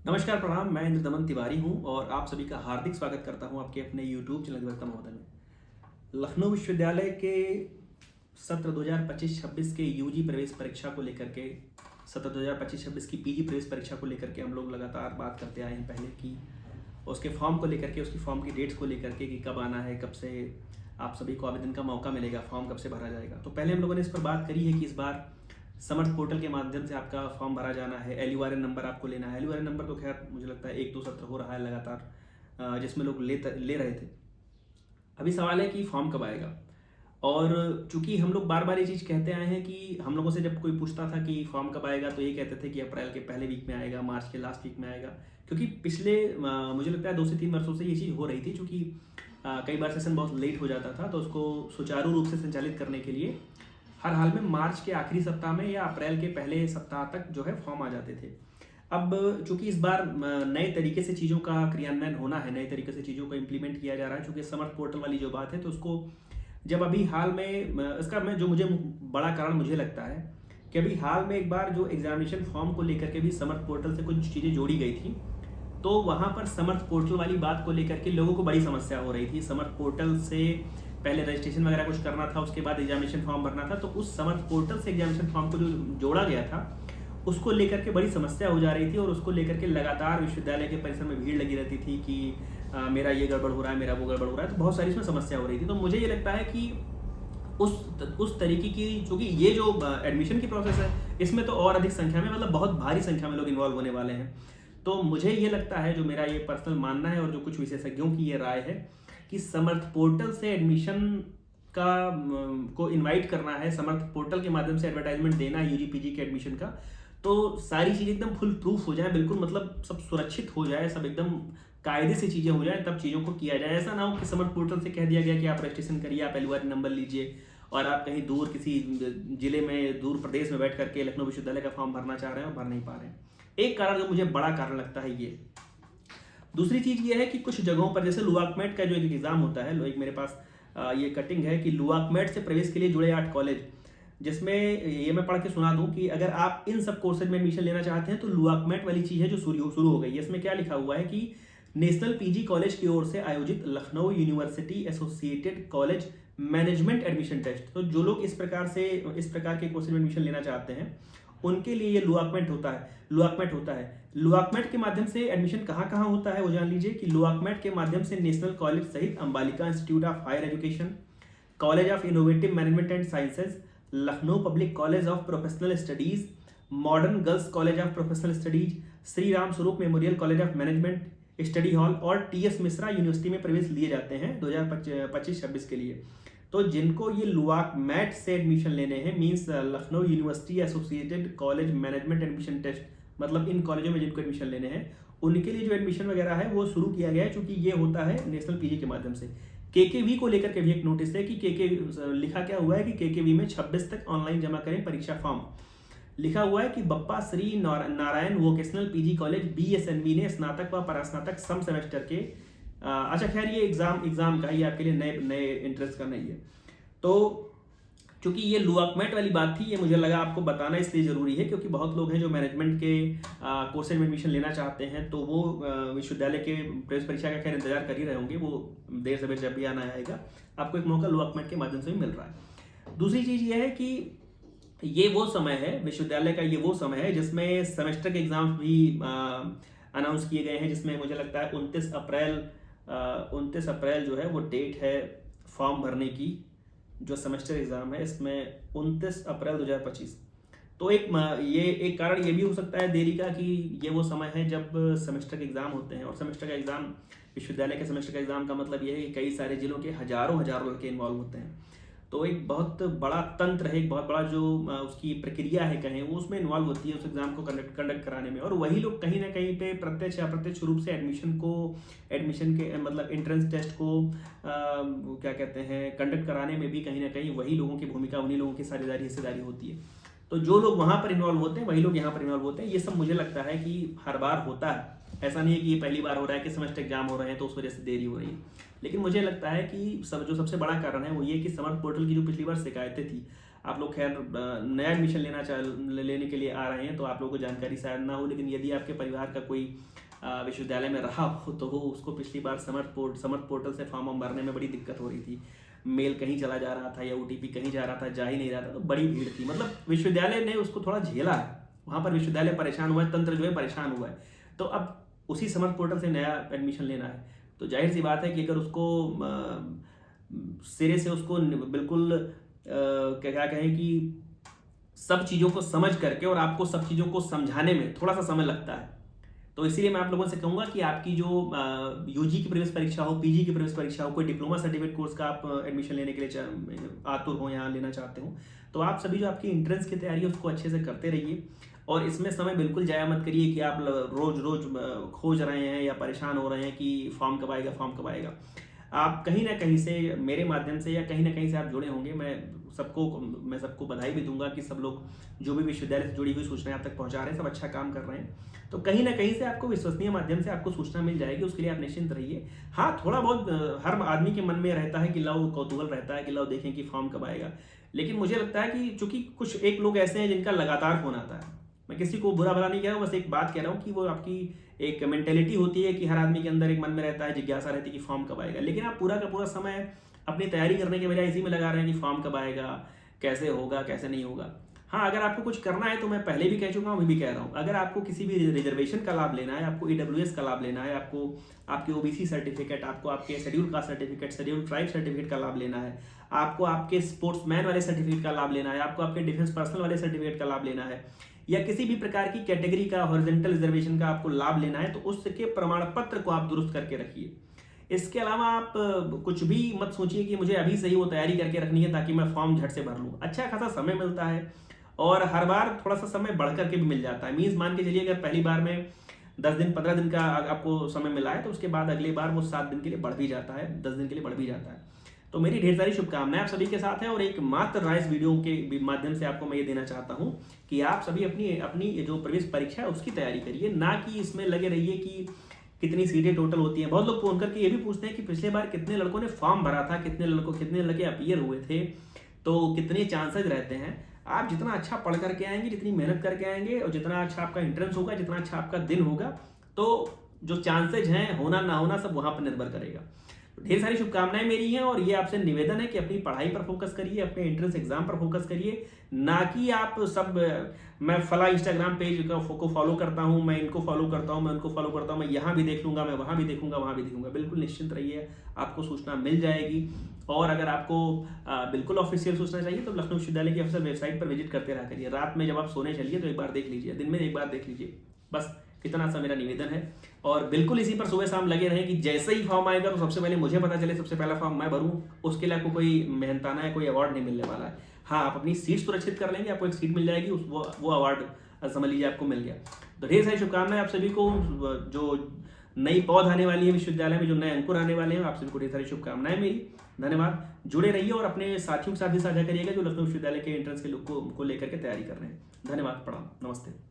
नमस्कार, प्रणाम। मैं इंद्र दमन तिवारी हूँ और आप सभी का हार्दिक स्वागत करता हूँ आपके अपने यूट्यूब चैनल अधिवक्ता महोदय में। लखनऊ विश्वविद्यालय के सत्र 2025-26 के यूजी प्रवेश परीक्षा को लेकर के, सत्र 2025-26 की पीजी प्रवेश परीक्षा को लेकर के हम लोग लगातार बात करते आए हैं पहले कि उसके फॉर्म को लेकर के, उसकी फॉर्म की डेट्स को लेकर के कि कब आना है, कब से आप सभी को आवेदन का मौका मिलेगा, फॉर्म कब से भरा जाएगा। तो पहले हम लोगों ने इस पर बात करी है कि इस बार समर्थ पोर्टल के माध्यम से आपका फॉर्म भरा जाना है। एलयूआरएन नंबर आपको लेना है। एलयूआरएन नंबर तो खैर मुझे लगता है 1-2 सत्र हो रहा है लगातार, जिसमें लोग ले रहे थे। अभी सवाल है कि फॉर्म कब आएगा। और चूंकि हम लोग बार बार ये चीज़ कहते आए हैं कि हम लोगों से जब कोई पूछता था कि फॉर्म कब आएगा तो ये कहते थे कि अप्रैल के पहले वीक में आएगा, मार्च के लास्ट वीक में आएगा। क्योंकि पिछले मुझे लगता है 2 से 3 वर्षों से ये चीज़ हो रही थी। चूंकि कई बार सेशन बहुत लेट हो जाता था, तो उसको सुचारू रूप से संचालित करने के लिए हर हाल में मार्च के आखिरी सप्ताह में या अप्रैल के पहले सप्ताह तक जो है फॉर्म आ जाते थे। अब चूंकि इस बार नए तरीके से चीज़ों का क्रियान्वयन होना है, नए तरीके से चीज़ों को इम्प्लीमेंट किया जा रहा है, चूंकि समर्थ पोर्टल वाली जो बात है, तो उसको जब अभी हाल में इसका मैं जो मुझे बड़ा कारण मुझे लगता है कि अभी हाल में एक बार जो एग्जामिनेशन फॉर्म को लेकर के भी समर्थ पोर्टल से कुछ चीज़ें जोड़ी गई थी, तो वहाँ पर समर्थ पोर्टल वाली बात को लेकर के लोगों को बड़ी समस्या हो रही थी। समर्थ पोर्टल से पहले रजिस्ट्रेशन वगैरह कुछ करना था, उसके बाद एग्जामिनेशन फॉर्म भरना था। तो उस समर्थ पोर्टल से एग्जामिनेशन फॉर्म को जो जोड़ा गया था, उसको लेकर के बड़ी समस्या हो जा रही थी और उसको लेकर के लगातार विश्वविद्यालय के परिसर में भीड़ लगी रहती थी कि मेरा ये गड़बड़ हो रहा है, मेरा वो गड़बड़ हो रहा है। तो बहुत सारी इसमें समस्या हो रही थी। तो मुझे ये लगता है कि उस तरीके की, चूंकि ये जो एडमिशन की प्रोसेस है, इसमें तो और अधिक संख्या में, मतलब बहुत भारी संख्या में लोग इन्वॉल्व होने वाले हैं। तो मुझे ये लगता है, जो मेरा ये पर्सनल मानना है और जो कुछ विशेषज्ञों की ये राय है, कि समर्थ पोर्टल से एडमिशन को इनवाइट करना है, समर्थ पोर्टल के माध्यम से एडवर्टाइजमेंट देना है यूजी पीजी के एडमिशन का, तो सारी चीज़ें एकदम फुल प्रूफ हो जाए, बिल्कुल मतलब सब सुरक्षित हो जाए, सब एकदम कायदे से चीज़ें हो जाए, तब चीज़ों को किया जाए। ऐसा ना हो कि समर्थ पोर्टल से कह दिया गया कि आप रजिस्ट्रेशन करिए, आप एलयूआर नंबर लीजिए और आप कहीं दूर किसी जिले में, दूर प्रदेश में बैठ करके लखनऊ विश्वविद्यालय का फॉर्म भरना चाह रहे हैं और भर नहीं पा रहे हैं। एक कारण जो मुझे बड़ा कारण लगता है ये। दूसरी चीज़ ये है कि कुछ जगहों पर, जैसे लुआकमेट का जो एक एग्ज़ाम होता है, एक मेरे पास ये कटिंग है कि लुआकमेट से प्रवेश के लिए जुड़े 8 कॉलेज, जिसमें ये मैं पढ़ के सुना दूं कि अगर आप इन सब कोर्सेज में एडमिशन लेना चाहते हैं तो लुआकमेट वाली चीज़ है जो शुरू हो गई है। इसमें क्या लिखा हुआ है कि नेशनल पीजी कॉलेज की ओर से आयोजित Lucknow university associated college management admission test. तो जो लोग इस प्रकार के कोर्सेज में एडमिशन लेना चाहते हैं, उनके लिए ये लुआकमेट के माध्यम से एडमिशन कहाँ कहाँ होता है वो जान लीजिए कि लुआकमेट के माध्यम से नेशनल कॉलेज सहित Ambalika institute of higher education, college of innovative management and sciences, Lucknow public college of professional studies, modern girls college of professional studies, Shri Ram Swaroop memorial college of management study hall और टीएस मिश्रा यूनिवर्सिटी में प्रवेश लिए जाते हैं 2025-26 के लिए। तो जिनको ये लुआकमेट से एडमिशन लेने हैं, means Lucknow university associated college management admission test, मतलब इन कॉलेजों में जिनको एडमिशन लेने हैं, उनके लिए जो एडमिशन वगैरह है वो शुरू किया गया है, क्योंकि ये होता है नेशनल पीजी के माध्यम से। केकेवी को लेकर के भी एक नोटिस है कि लिखा क्या हुआ है कि केकेवी में 26 तक ऑनलाइन जमा करें परीक्षा फॉर्म। लिखा हुआ है कि Bappa Shri Narayan vocational PG college BSNV ने स्नातक व परास्नातक सम सेमेस्टर के अच्छा खैर ये एग्जाम का ये आपके लिए नए इंटरेस्ट का नहीं है। तो चूंकि ये लुआकमेट वाली बात थी, ये मुझे लगा आपको बताना इसलिए ज़रूरी है क्योंकि बहुत लोग हैं जो मैनेजमेंट के कोर्सेज में एडमिशन लेना चाहते हैं, तो वो विश्वविद्यालय के प्रवेश परीक्षा का खैर इंतजार कर ही रहे होंगे। वो देर से जब भी आना आएगा, आपको एक मौका लुआकमेट के माध्यम से भी मिल रहा है। दूसरी चीज़ ये है कि ये वो समय है, विश्वविद्यालय का ये वो समय है जिसमें सेमेस्टर के एग्जाम्स भी अनाउंस किए गए हैं, जिसमें मुझे लगता है 29 अप्रैल जो है वो डेट है फॉर्म भरने की। जो सेमेस्टर एग्ज़ाम है इसमें 29 अप्रैल 2025। तो एक कारण ये भी हो सकता है देरी का कि ये वो समय है जब सेमेस्टर के एग्ज़ाम होते हैं, और सेमेस्टर का एग्ज़ाम, विश्वविद्यालय के सेमेस्टर का एग्ज़ाम का मतलब ये है कि कई सारे जिलों के हज़ारों लड़के इन्वॉल्व होते हैं। तो एक बहुत बड़ा तंत्र है, एक बहुत बड़ा जो उसकी प्रक्रिया है कहें, वो उसमें इन्वॉल्व होती है उस एग्ज़ाम को कंडक्ट कराने में। और वही लोग कहीं ना कहीं पे प्रत्यक्ष या अप्रत्यक्ष रूप से एडमिशन के मतलब एंट्रेंस टेस्ट को क्या कहते हैं कंडक्ट कराने में भी कहीं ना कहीं वही लोगों की भूमिका, उन्हीं लोगों की साझेदारी हिस्सेदारी होती है। तो जो लोग वहाँ पर इन्वॉल्व होते हैं वही लोग यहाँ पर इन्वॉल्व होते हैं। ये सब मुझे लगता है कि हर बार होता है, ऐसा नहीं है कि ये पहली बार हो रहा है कि सेमेस्टर एग्जाम हो रहे हैं तो उस वजह से देरी हो रही है। लेकिन मुझे लगता है कि जो सबसे बड़ा कारण है वो ये कि समर्थ पोर्टल की जो पिछली बार शिकायतें थी, आप लोग खैर नया एडमिशन लेने के लिए आ रहे हैं तो आप लोगों को जानकारी शायद ना हो, लेकिन यदि आपके परिवार का कोई विश्वविद्यालय में रहा हो तो उसको पिछली बार समर्थ पोर्टल से फॉर्म भरने में बड़ी दिक्कत हो रही थी। मेल कहीं चला जा रहा था या OTP कहीं जा रहा था, जा ही नहीं रहा था, तो बड़ी भीड़ थी। मतलब विश्वविद्यालय ने उसको थोड़ा झेला है, वहाँ पर विश्वविद्यालय परेशान हुआ है, तंत्र जो है परेशान हुआ है। तो अब उसी समर्थ पोर्टल से नया एडमिशन लेना है तो जाहिर सी बात है कि अगर उसको सिरे से उसको बिल्कुल क्या कहें कि सब चीज़ों को समझ करके और आपको सब चीज़ों को समझाने में थोड़ा सा समय लगता है। तो इसीलिए मैं आप लोगों से कहूँगा कि आपकी जो UG की प्रवेश परीक्षा हो, PG की प्रवेश परीक्षा हो, कोई डिप्लोमा सर्टिफिकेट कोर्स का आप एडमिशन लेने के लिए आतुर हो, यहाँ लेना चाहते हो, तो आप सभी जो आपकी एंट्रेंस की तैयारी है उसको अच्छे से करते रहिए और इसमें समय बिल्कुल जाया मत करिए कि आप रोज रोज खोज रहे हैं या परेशान हो रहे हैं कि फॉर्म कब आएगा, फॉर्म कब आएगा। आप कहीं ना कहीं से मेरे माध्यम से या कहीं ना कहीं से आप जुड़े होंगे। मैं सबको बधाई भी दूंगा कि सब लोग जो भी विश्वविद्यालय से जुड़ी हुई सूचनाएं आप तक पहुंचा रहे हैं, सब अच्छा काम कर रहे हैं। तो कहीं ना कहीं से आपको विश्वसनीय माध्यम से आपको सूचना मिल जाएगी, उसके लिए आप निश्चिंत रहिए। हाँ, थोड़ा बहुत हर आदमी के मन में रहता है कि लाओ कौतूहल रहता है कि लाओ देखें कि फॉर्म कब आएगा, लेकिन मुझे लगता है कि चूंकि कुछ एक लोग ऐसे हैं जिनका लगातार फोन आता है, मैं किसी को बुरा भला नहीं कह रहा हूँ, बस एक बात कह रहा हूँ कि वो आपकी एक मेंटेलिटी होती है कि हर आदमी के अंदर एक मन में रहता है, जिज्ञासा रहती है कि फॉर्म कब आएगा, लेकिन आप पूरा का पूरा समय अपनी तैयारी करने के बजाय इसी में लगा रहे हैं कि फॉर्म कब आएगा, कैसे होगा, कैसे नहीं होगा। हाँ, अगर आपको कुछ करना है तो मैं पहले भी कह चुका हूँ, अभी भी कह रहा हूँ, अगर आपको किसी भी रिजर्वेशन का लाभ लेना है, आपको EWS का लाभ लेना है, आपको आपके OBC सर्टिफिकेट, आपको आपके schedule caste certificate, schedule tribe certificate का लाभ लेना है, आपको आपके स्पोर्ट्समैन वाले सर्टिफिकेट का लाभ लेना है, आपको आपके डिफेंस पर्सनल वाले सर्टिफिकेट का लाभ लेना है, या किसी भी प्रकार की कैटेगरी का हॉरिजॉन्टल रिजर्वेशन का आपको लाभ लेना है, तो उसके प्रमाण पत्र को आप दुरुस्त करके रखिए। इसके अलावा आप कुछ भी मत सोचिए कि मुझे अभी से ही वो तैयारी करके रखनी है ताकि मैं फॉर्म झट से भर लूँ। अच्छा खासा समय मिलता है और हर बार थोड़ा सा समय बढ़ करके भी मिल जाता है। मीन्स मान के चलिए अगर पहली बार में 10 दिन 15 दिन का आपको समय मिला है तो उसके बाद अगली बार वो 7 दिन के लिए बढ़ भी जाता है, 10 दिन के लिए बढ़ भी जाता है। तो मेरी ढेर सारी शुभकामनाएं आप सभी के साथ हैं और एक मात्र राइस वीडियो के माध्यम से आपको मैं ये देना चाहता हूं कि आप सभी अपनी जो प्रवेश परीक्षा है उसकी तैयारी करिए, ना कि इसमें लगे रहिए कि कितनी सीटें टोटल होती हैं। बहुत लोग फोन करके ये भी पूछते हैं कि पिछले बार कितने लड़कों ने फॉर्म भरा था, कितने लड़के अपीयर हुए थे, तो कितने चांसेस रहते हैं। आप जितना अच्छा पढ़ करके आएंगे, जितनी मेहनत करके आएंगे और जितना अच्छा आपका एंट्रेंस होगा, जितना अच्छा आपका दिन होगा, तो जो चांसेज हैं होना ना होना सब वहां पर निर्भर करेगा। ढेर सारी शुभकामनाएं मेरी हैं और ये आपसे निवेदन है कि अपनी पढ़ाई पर फोकस करिए, अपने एंट्रेंस एग्जाम पर फोकस करिए, ना कि आप सब मैं फला इंस्टाग्राम पेज को फॉलो करता हूं, मैं इनको फॉलो करता हूं, मैं उनको फॉलो करता हूं, मैं यहाँ भी देख लूंगा, मैं वहां भी देखूंगा, वहां भी देखूंगा। बिल्कुल निश्चिंत रहिए, आपको सूचना मिल जाएगी। और अगर आपको बिल्कुल ऑफिशियल सूचना चाहिए तो लखनऊ विश्वविद्यालय की ऑफिशियल वेबसाइट पर विजिट करते रहा करिए। रात में जब आप सोने चलिए तो एक बार देख लीजिए, दिन में एक बार देख लीजिए, बस इतना सा मेरा निवेदन है। और बिल्कुल इसी पर सुबह शाम लगे रहें कि जैसे ही फॉर्म आएगा तो सबसे पहले मुझे पता चले, सबसे पहला फॉर्म मैं भरूं, उसके लिए आपको कोई मेहनताना है, कोई अवार्ड नहीं मिलने वाला है। हाँ, आप अपनी सीट सुरक्षित कर लेंगे, आपको एक सीट मिल जाएगी, वो अवार्ड समझ लीजिए आपको मिल गया। तो ढेर सारी शुभकामनाएं आप सभी को। जो नई पौध आने वाली है विश्वविद्यालय में, जो नए अंकुर आने वाले हैं, आप सभी को ढेर सारी शुभकामनाएं मेरी। धन्यवाद। जुड़े रहिए और अपने साथियों के साथ भी साझा करिएगा जो लखनऊ विश्वविद्यालय के एंट्रेंस के को लेकर के तैयारी कर रहे हैं। धन्यवाद। प्रणाम। नमस्ते।